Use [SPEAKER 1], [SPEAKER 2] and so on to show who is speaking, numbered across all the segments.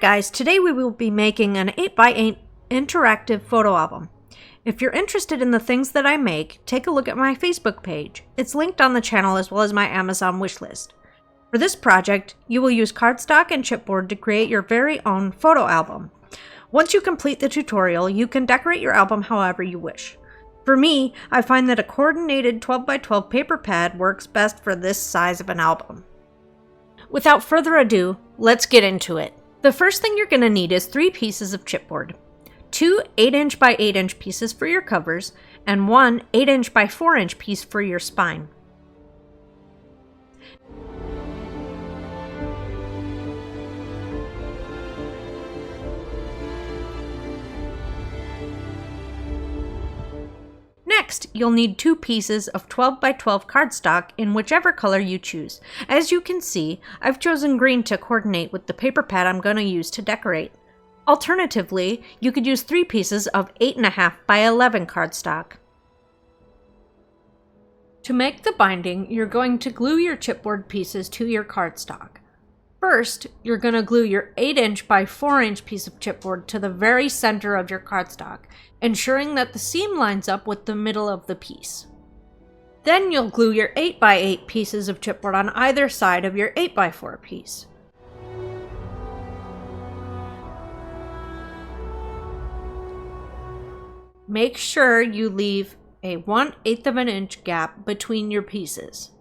[SPEAKER 1] guys, today we will be making an 8x8 interactive photo album. If you're interested in the things that I make, take a look at my Facebook page. It's linked on the channel as well as my Amazon wishlist. For this project, you will use Cardstock and Chipboard to create your very own photo album. Once you complete the tutorial, you can decorate your album however you wish. For me, I find that a coordinated 12x12 paper pad works best for this size of an album. Without further ado, let's get into it. The first thing you're going to need is 3 pieces of chipboard, 2 8" by 8" pieces for your covers, and 1 8" by 4" piece for your spine. Next, you'll need 2 pieces of 12x12 cardstock in whichever color you choose. As you can see, I've chosen green to coordinate with the paper pad I'm going to use to decorate. Alternatively, you could use 3 pieces of 8.5 by 11 cardstock. To make the binding, you're going to glue your chipboard pieces to your cardstock. First, you're going to glue your 8" by 4" piece of chipboard to the very center of your cardstock, ensuring that the seam lines up with the middle of the piece. Then you'll glue your 8x8 pieces of chipboard on either side of your 8x4 piece. Make sure you leave a 1/8 of an inch gap between your pieces.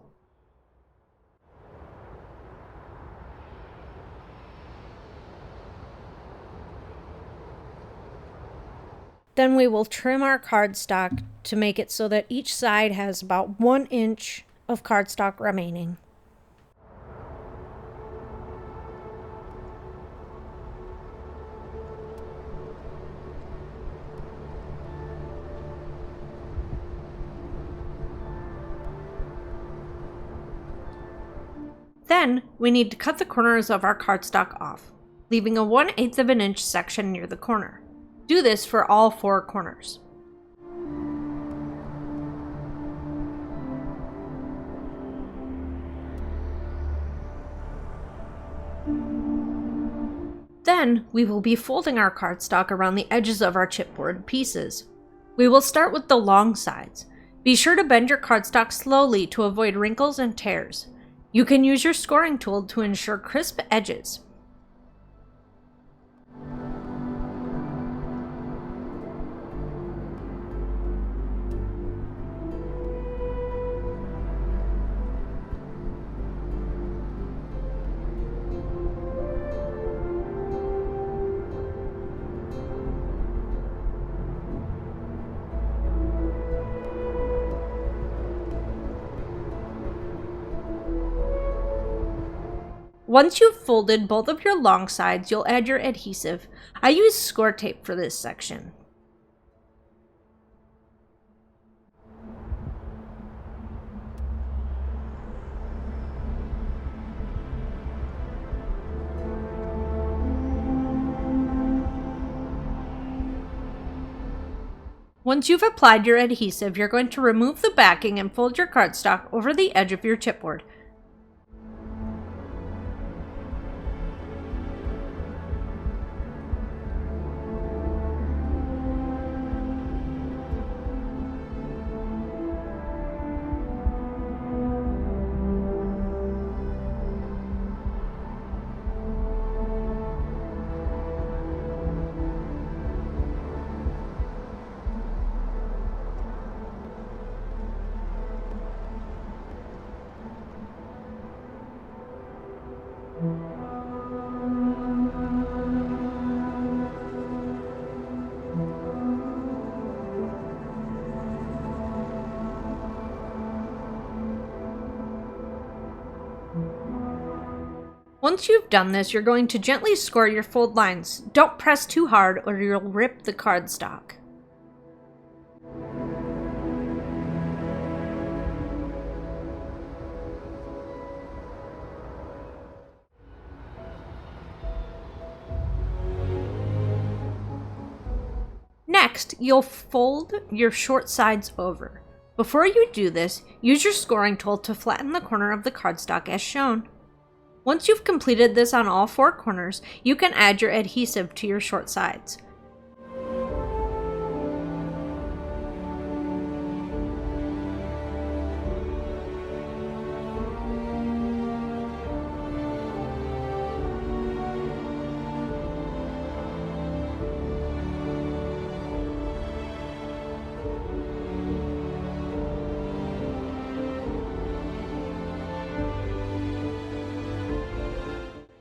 [SPEAKER 1] Then we will trim our cardstock to make it so that each side has about 1 inch of cardstock remaining. Then we need to cut the corners of our cardstock off, leaving a 1/8 of an inch section near the corner. Do this for all 4 corners. Then we will be folding our cardstock around the edges of our chipboard pieces. We will start with the long sides. Be sure to bend your cardstock slowly to avoid wrinkles and tears. You can use your scoring tool to ensure crisp edges. Once you've folded both of your long sides, you'll add your adhesive. I use Scor-tape for this section. Once you've applied your adhesive, you're going to remove the backing and fold your cardstock over the edge of your chipboard. Once you've done this, you're going to gently score your fold lines. Don't press too hard or you'll rip the cardstock. Next, you'll fold your short sides over. Before you do this, use your scoring tool to flatten the corner of the cardstock as shown. Once you've completed this on all 4 corners, you can add your adhesive to your short sides.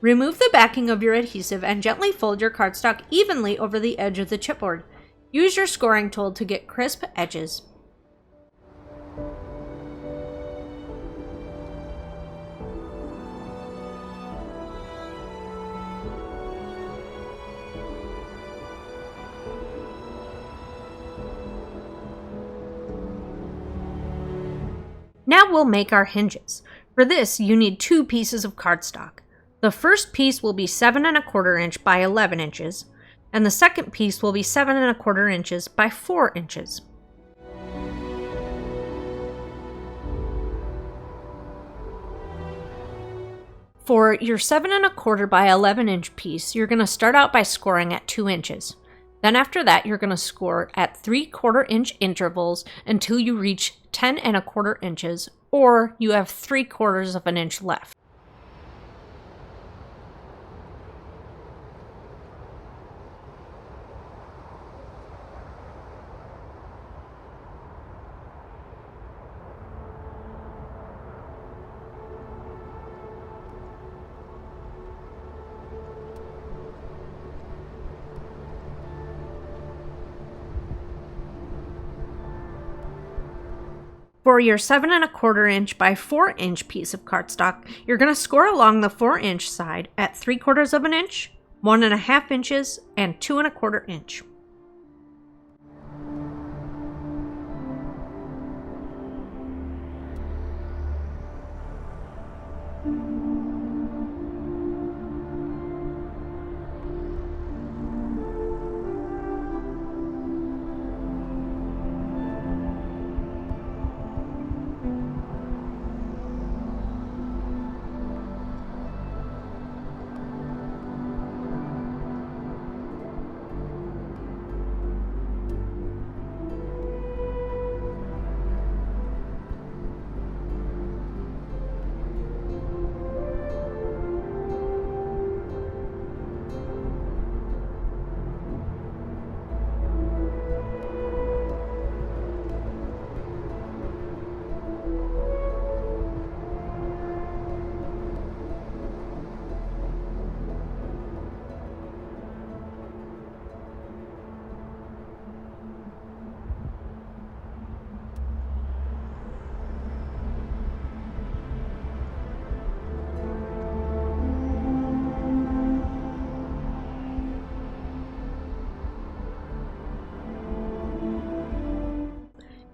[SPEAKER 1] Remove the backing of your adhesive and gently fold your cardstock evenly over the edge of the chipboard. Use your scoring tool to get crisp edges. Now we'll make our hinges. For this, you need 2 pieces of cardstock. The first piece will be 7 1/4 inch by 11 inches, and the second piece will be 7 1/4 inches by 4 inches. For your 7 1/4 by 11 inch piece, you're going to start out by scoring at 2 inches. Then after that, you're going to score at 3/4 inch intervals until you reach 10 1/4 inches, or you have 3/4 of an inch left. For your 7 1/4 inch by 4 inch piece of cardstock, you're going to score along the 4 inch side at 3/4 of an inch, 1 1/2 inches, and 2 1/4 inch.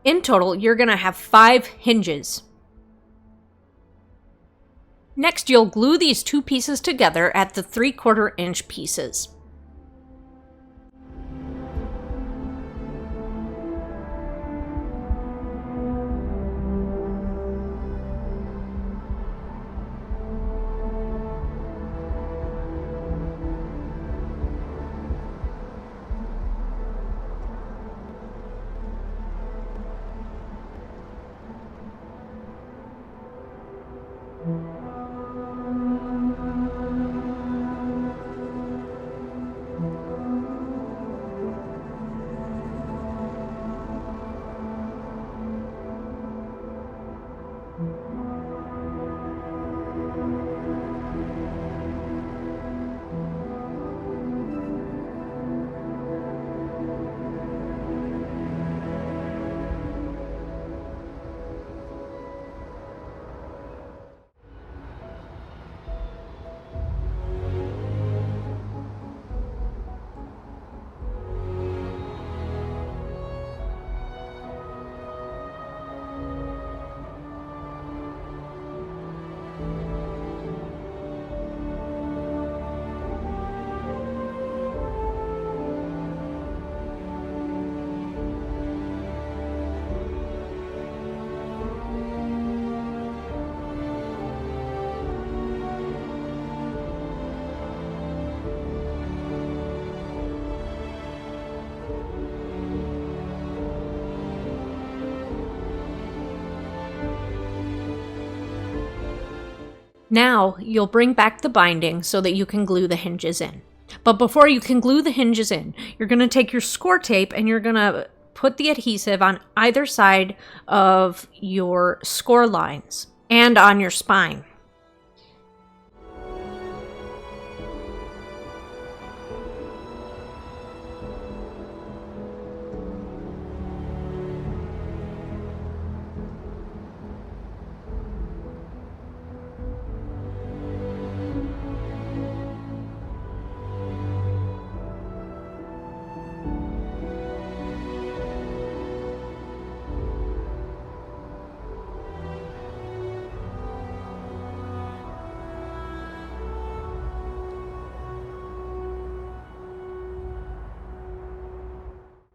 [SPEAKER 1] In total, you're going to have 5 hinges. Next, you'll glue these 2 pieces together at the 3/4 inch pieces. Now you'll bring back the binding so that you can glue the hinges in. But before you can glue the hinges in, you're going to take your score tape and you're going to put the adhesive on either side of your score lines and on your spine.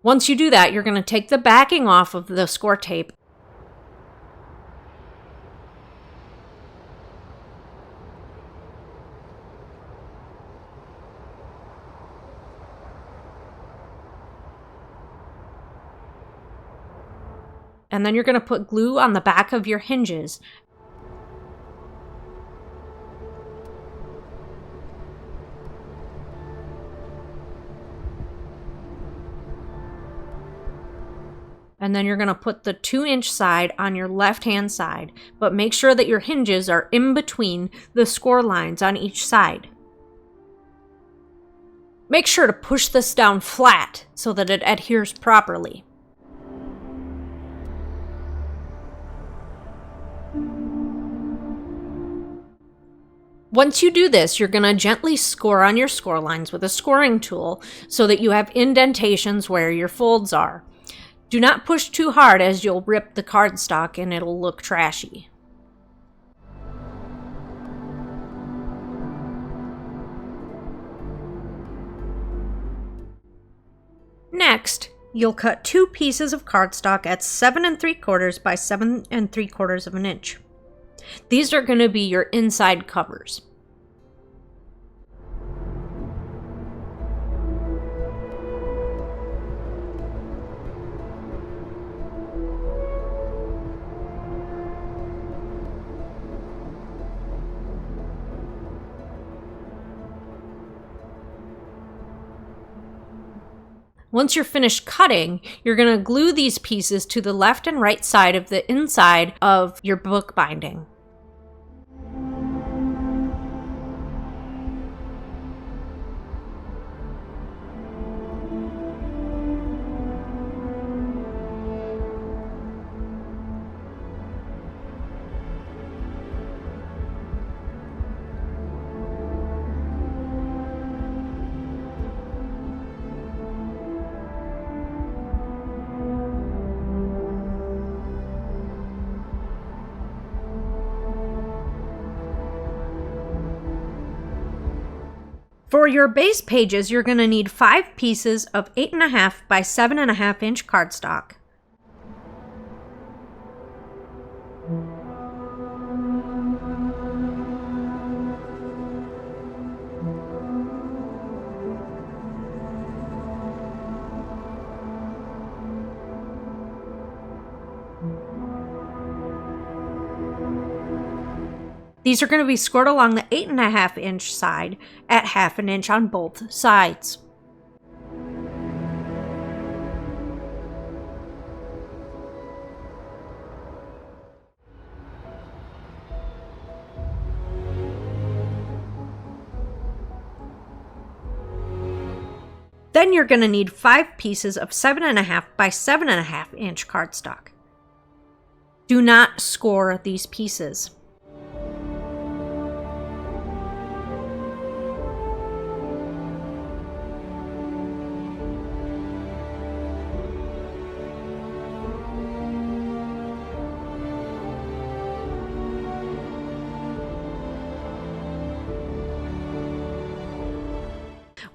[SPEAKER 1] Once you do that, you're going to take the backing off of the score tape. And then you're going to put glue on the back of your hinges. And then you're going to put the 2-inch side on your left-hand side, but make sure that your hinges are in between the score lines on each side. Make sure to push this down flat so that it adheres properly. Once you do this, you're going to gently score on your score lines with a scoring tool so that you have indentations where your folds are. Do not push too hard as you'll rip the cardstock and it'll look trashy. Next, you'll cut 2 pieces of cardstock at 7 3/4 by 7 3/4 of an inch. These are going to be your inside covers. Once you're finished cutting, you're going to glue these pieces to the left and right side of the inside of your book binding. For your base pages, you're going to need 5 pieces of 8.5 by 7.5 inch cardstock. These are going to be scored along the 8.5 inch side at 1/2 inch on both sides. Then you're going to need 5 pieces of 7.5 by 7.5 inch cardstock. Do not score these pieces.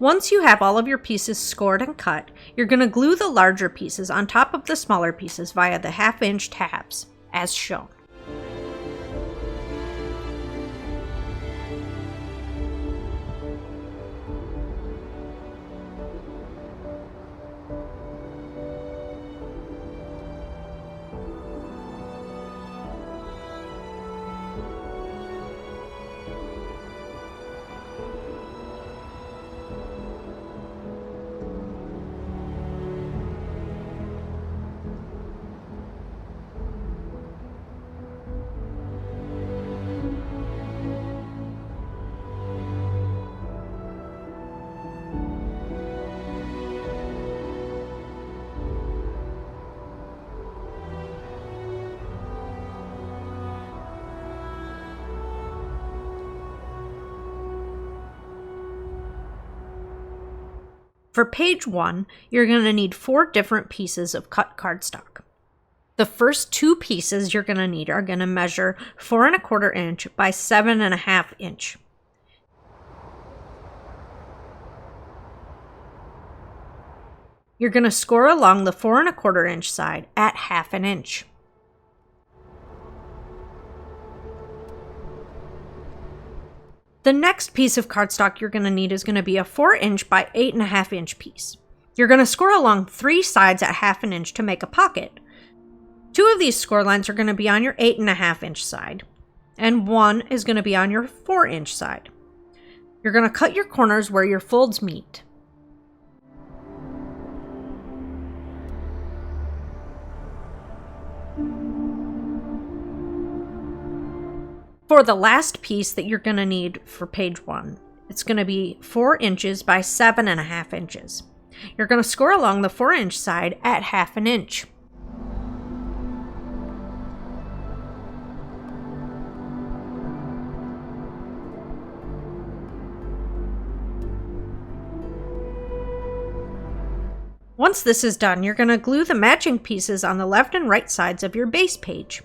[SPEAKER 1] Once you have all of your pieces scored and cut, you're going to glue the larger pieces on top of the smaller pieces via the 1/2 inch tabs, as shown. For page 1, you're going to need 4 different pieces of cut cardstock. The first 2 pieces you're going to need are going to measure 4 1/4 inch by 7 1/2 inch. You're going to score along the 4 1/4 inch side at 1/2 inch. The next piece of cardstock you're going to need is going to be a 4 inch by 8 1/2 inch piece. You're going to score along 3 sides at 1/2 inch to make a pocket. 2 of these score lines are going to be on your 8 1/2 inch side, and 1 is going to be on your 4 inch side. You're going to cut your corners where your folds meet. For the last piece that you're going to need for page 1, it's going to be 4 inches by 7 1/2 inches. You're going to score along the 4 inch side at 1/2 inch. Once this is done, you're going to glue the matching pieces on the left and right sides of your base page.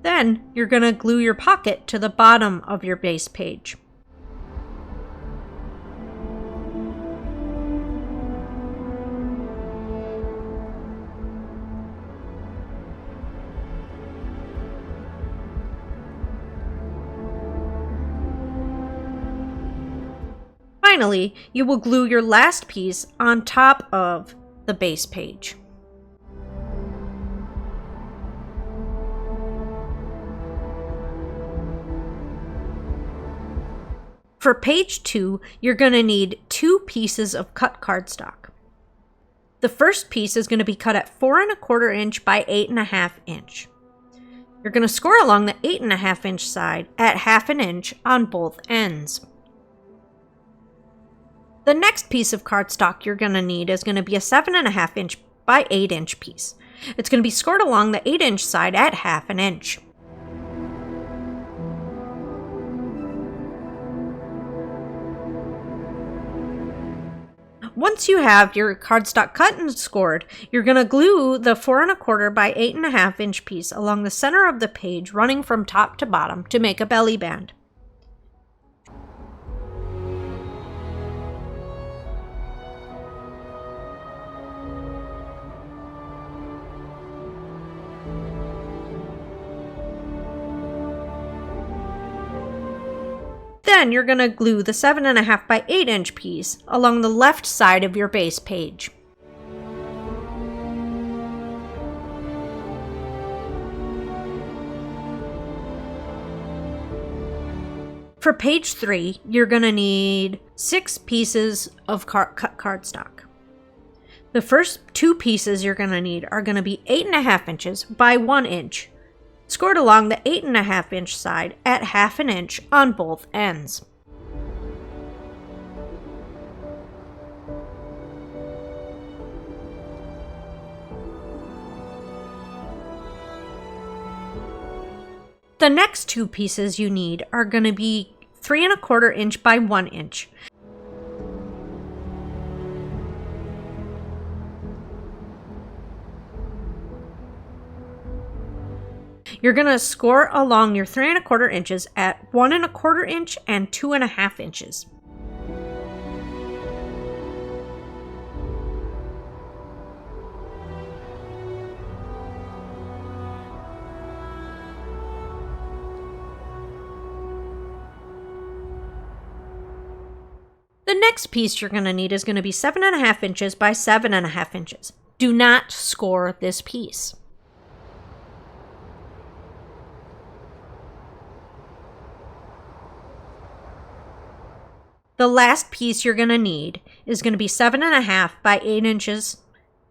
[SPEAKER 1] Then you're going to glue your pocket to the bottom of your base page. Finally, you will glue your last piece on top of the base page. For page 2, you're going to need 2 pieces of cut cardstock. The first piece is going to be cut at 4 1/4 inch by 8 1/2 inch. You're going to score along the 8 1/2 inch side at 1/2 inch on both ends. The next piece of cardstock you're going to need is going to be a 7 1/2 inch by 8 inch piece. It's going to be scored along the 8 inch side at 1/2 inch. Once you have your cardstock cut and scored, you're going to glue the 4 1/4 by 8 1/2 inch piece along the center of the page, running from top to bottom to make a belly band. Then you're going to glue the 7 1/2 by 8 inch piece along the left side of your base page. For page 3, you're going to need 6 pieces of cut cardstock. The first 2 pieces you're going to need are going to be 8 1/2 inches by 1 inch. Scored along the 8 1/2 inch side at 1/2 inch on both ends. The next 2 pieces you need are going to be 3 1/4 inch by 1 inch. You're going to score along your 3 1/4 inches at 1 1/4 inch and 2 1/2 inches. The next piece you're going to need is going to be 7 1/2 inches by 7 1/2 inches. Do not score this piece. The last piece you're going to need is going to be 7.5 by 8 inches,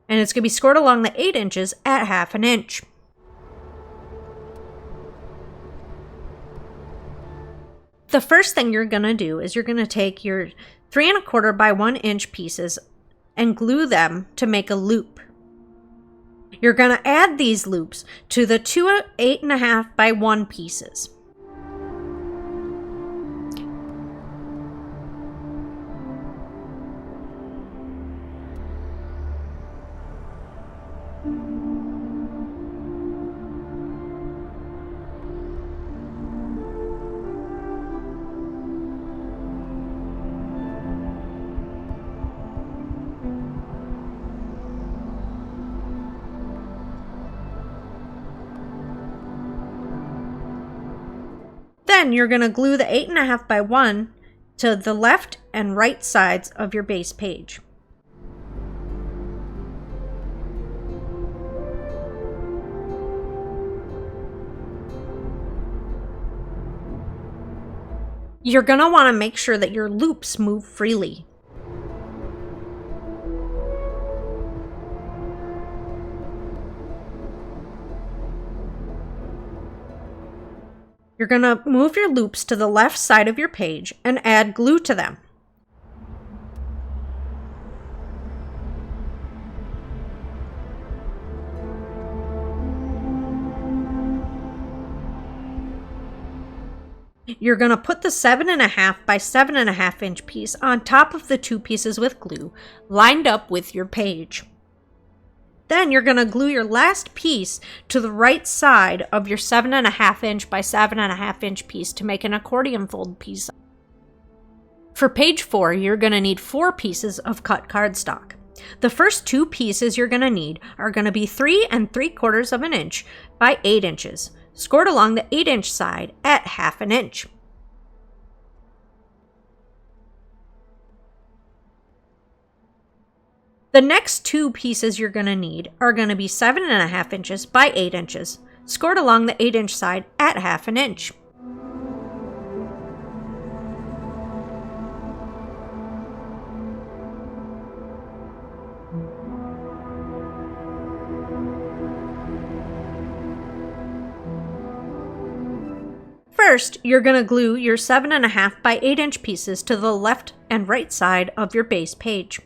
[SPEAKER 1] and it's going to be scored along the 8 inches at 1/2 inch. The first thing you're going to do is you're going to take your 3¼ by 1 inch pieces and glue them to make a loop. You're going to add these loops to the 2 8.5 by 1 pieces. Then you're going to glue the 8.5 by 1 to the left and right sides of your base page. You're going to want to make sure that your loops move freely. You're going to move your loops to the left side of your page and add glue to them. You're going to put the 7.5 by 7.5 inch piece on top of the 2 pieces with glue, lined up with your page. Then you're going to glue your last piece to the right side of your 7.5 inch by 7.5 inch piece to make an accordion fold piece. For page 4, you're going to need 4 pieces of cut cardstock. The first 2 pieces you're going to need are going to be 3 3/4 inch by 8 inches, scored along the 8 inch side at 1/2 inch. The next 2 pieces you're going to need are going to be 7.5 inches by 8 inches, scored along the 8 inch side at 1/2 inch. First, you're going to glue your 7.5 by 8 inch pieces to the left and right side of your base page.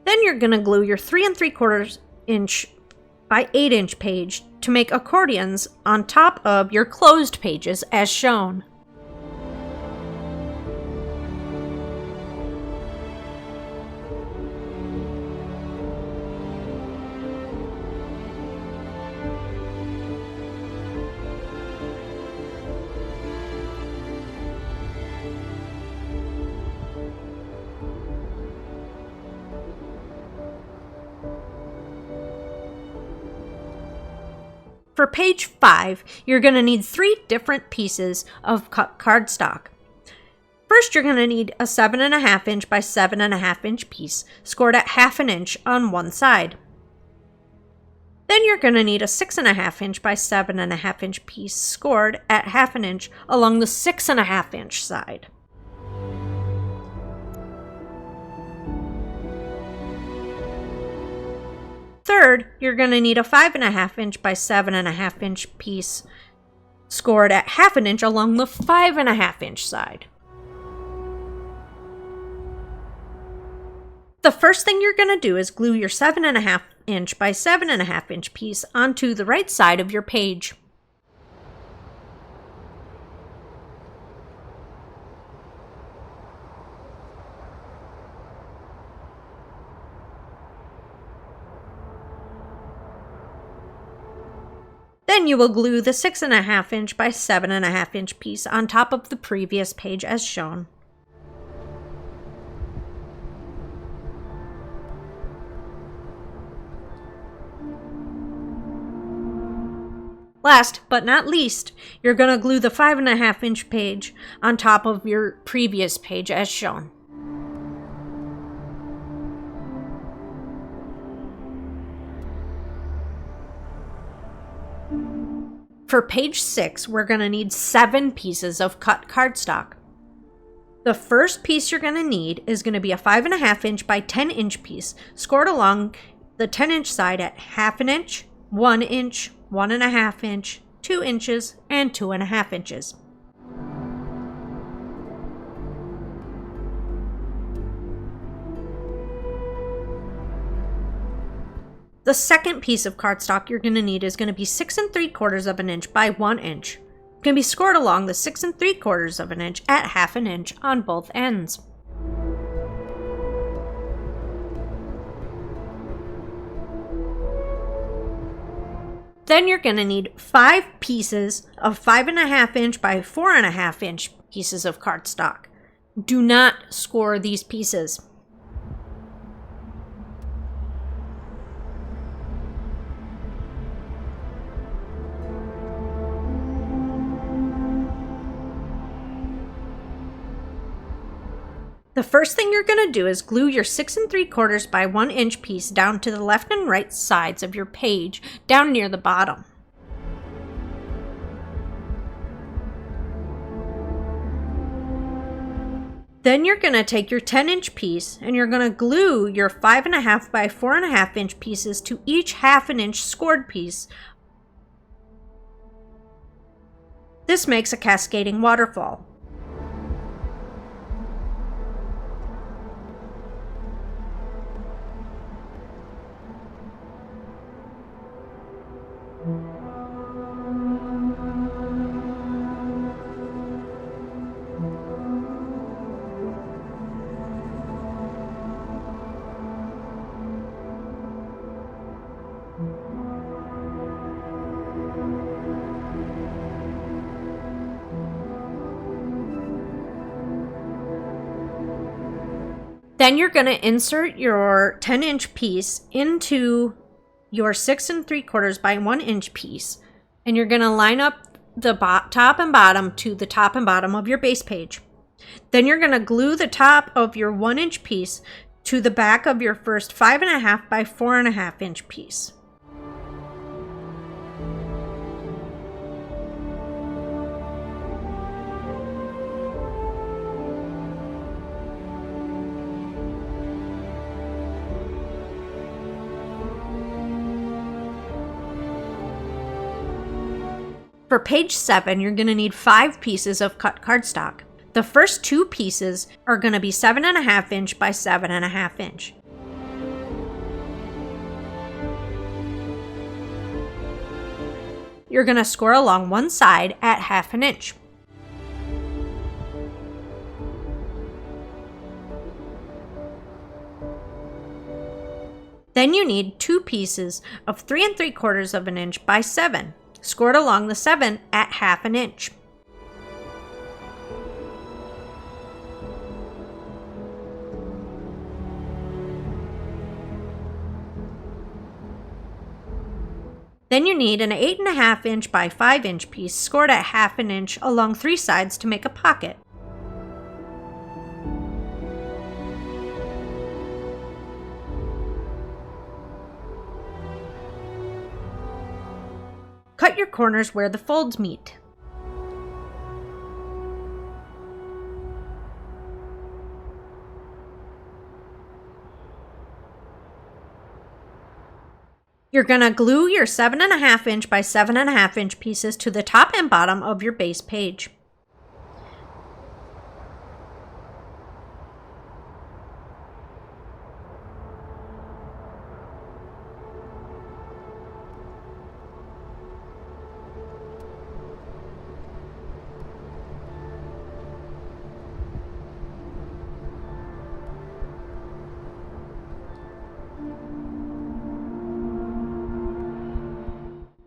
[SPEAKER 1] Then you're going to glue your 3 3/4 inch by 8 inch page to make accordions on top of your closed pages as shown. For page 5, you're going to need 3 different pieces of cut cardstock. First, you're going to need a 7.5 inch by 7.5 inch piece, scored at 1/2 inch on one side. Then you're going to need a 6.5 inch by 7.5 inch piece, scored at 1/2 inch along the 6.5 inch side. Third, you're going to need a 5.5 inch by 7.5 inch piece, scored at 1/2 inch along the 5.5 inch side. The first thing you're going to do is glue your 7.5 inch by 7.5 inch piece onto the right side of your page. Then you will glue the 6.5 inch by 7.5 inch piece on top of the previous page as shown. Last but not least, you're going to glue the 5.5 inch page on top of your previous page as shown. For page 6, we're going to need 7 pieces of cut cardstock. The first piece you're going to need is going to be a 5.5 inch by 10 inch piece, scored along the 10 inch side at 1/2 inch, 1 inch, 1.5 inch, 2 inches, and 2.5 inches. The second piece of cardstock you're going to need is going to be 6 3/4 inch by 1 inch. It can be scored along the 6 3/4 inch at 1/2 inch on both ends. Then you're going to need 5 pieces of 5.5 inch by 4.5 inch pieces of cardstock. Do not score these pieces. The first thing you're going to do is glue your 6 3/4 by 1 inch piece down to the left and right sides of your page, down near the bottom. Then you're going to take your 10 inch piece and you're going to glue your 5.5 by 4.5 inch pieces to each 1/2 inch scored piece. This makes a cascading waterfall. Then you're going to insert your 10 inch piece into your 6 3/4 by 1 inch piece, and you're going to line up the top and bottom to the top and bottom of your base page. Then you're going to glue the top of your 1 inch piece to the back of your first 5.5 by 4.5 inch piece. For page 7, you're going to need 5 pieces of cut cardstock. The first 2 pieces are going to be 7.5 inch by 7.5 inch. You're going to score along one side at 1/2 inch. Then you need 2 pieces of 3 3/4 inch by 7. Scored along the 7 at 1/2 inch. Then you need an 8.5 inch by 5 inch piece scored at 1/2 inch along 3 sides to make a pocket. Cut your corners where the folds meet. You're going to glue your 7.5 inch by 7.5 inch pieces to the top and bottom of your base page.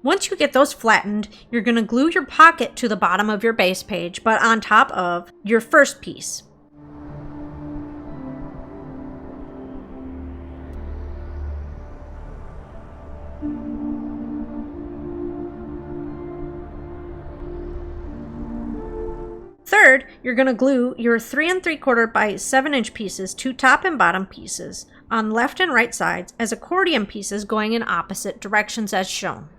[SPEAKER 1] Once you get those flattened, you're going to glue your pocket to the bottom of your base page, but on top of your first piece. Third, you're going to glue your 3 3/4 by 7" pieces to top and bottom pieces on left and right sides as accordion pieces going in opposite directions as shown.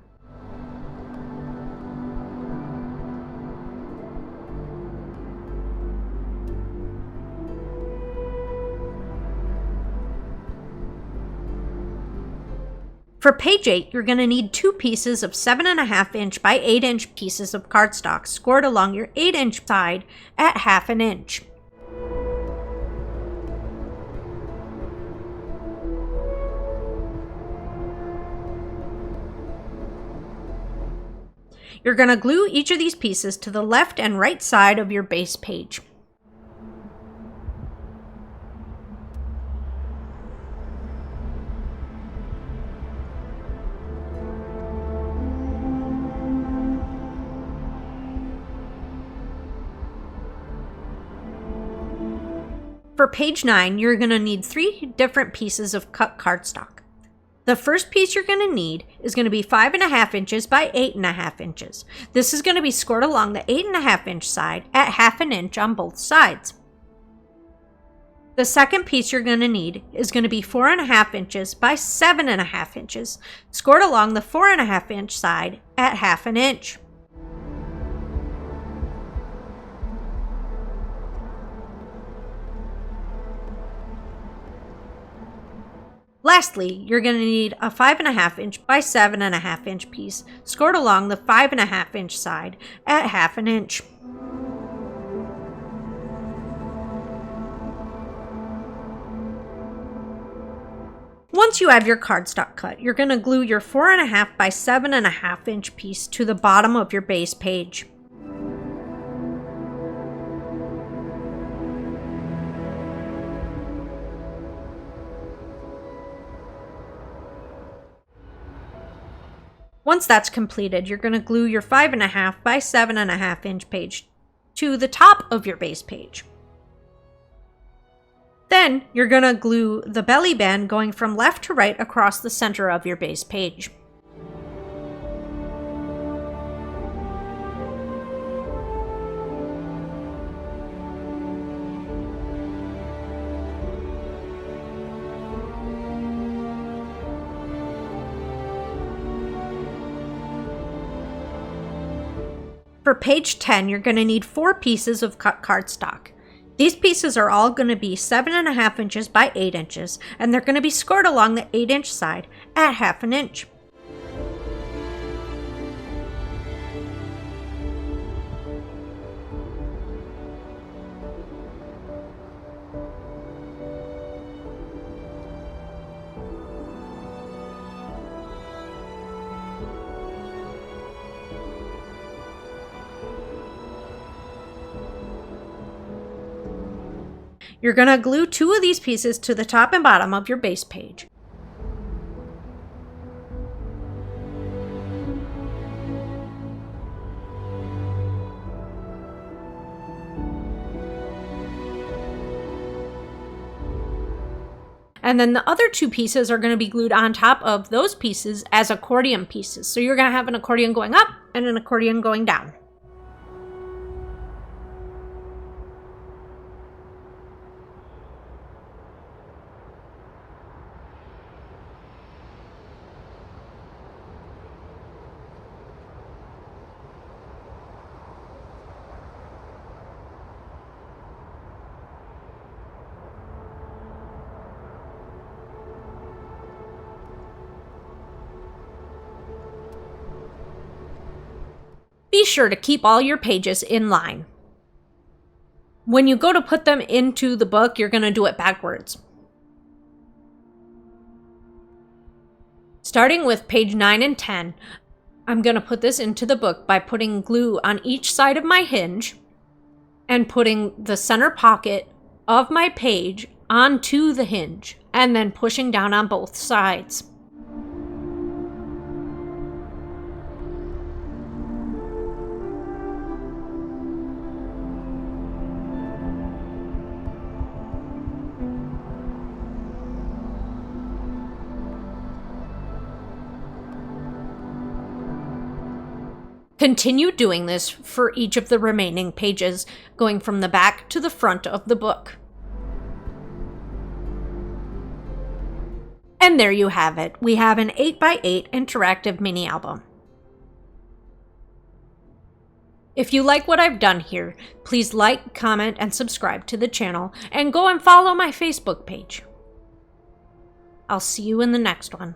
[SPEAKER 1] For page 8, you're going to need 2 pieces of 7.5" by 8" pieces of cardstock scored along your 8" side at 1/2 inch. You're going to glue each of these pieces to the left and right side of your base page. For page 9, you're going to need 3 different pieces of cut cardstock. The first piece you're going to need is going to be 5.5" by 8.5". This is going to be scored along the 8.5" side at 1/2 inch on both sides. The second piece you're going to need is going to be 4.5" by 7.5", scored along the 4.5" side at 1/2 inch. Lastly, you're going to need a 5.5" by 7.5" piece scored along the 5.5" side at 1/2 inch. Once you have your cardstock cut, you're going to glue your 4.5" by 7.5" piece to the bottom of your base page. Once that's completed, you're going to glue your 5.5" by 7.5" page to the top of your base page. Then you're going to glue the belly band going from left to right across the center of your base page. For page 10, you're going to need 4 pieces of cut cardstock. These pieces are all going to be 7.5" by 8", and they're going to be scored along the 8" side at 1/2 inch. You're going to glue 2 of these pieces to the top and bottom of your base page. And then the other 2 pieces are going to be glued on top of those pieces as accordion pieces. So you're going to have an accordion going up and an accordion going down. Be sure to keep all your pages in line. When you go to put them into the book, you're going to do it backwards. Starting with page 9 and 10, I'm going to put this into the book by putting glue on each side of my hinge and putting the center pocket of my page onto the hinge and then pushing down on both sides. Continue doing this for each of the remaining pages, going from the back to the front of the book. And there you have it. We have an 8x8 interactive mini album. If you like what I've done here, please like, comment, and subscribe to the channel, and go and follow my Facebook page. I'll see you in the next one.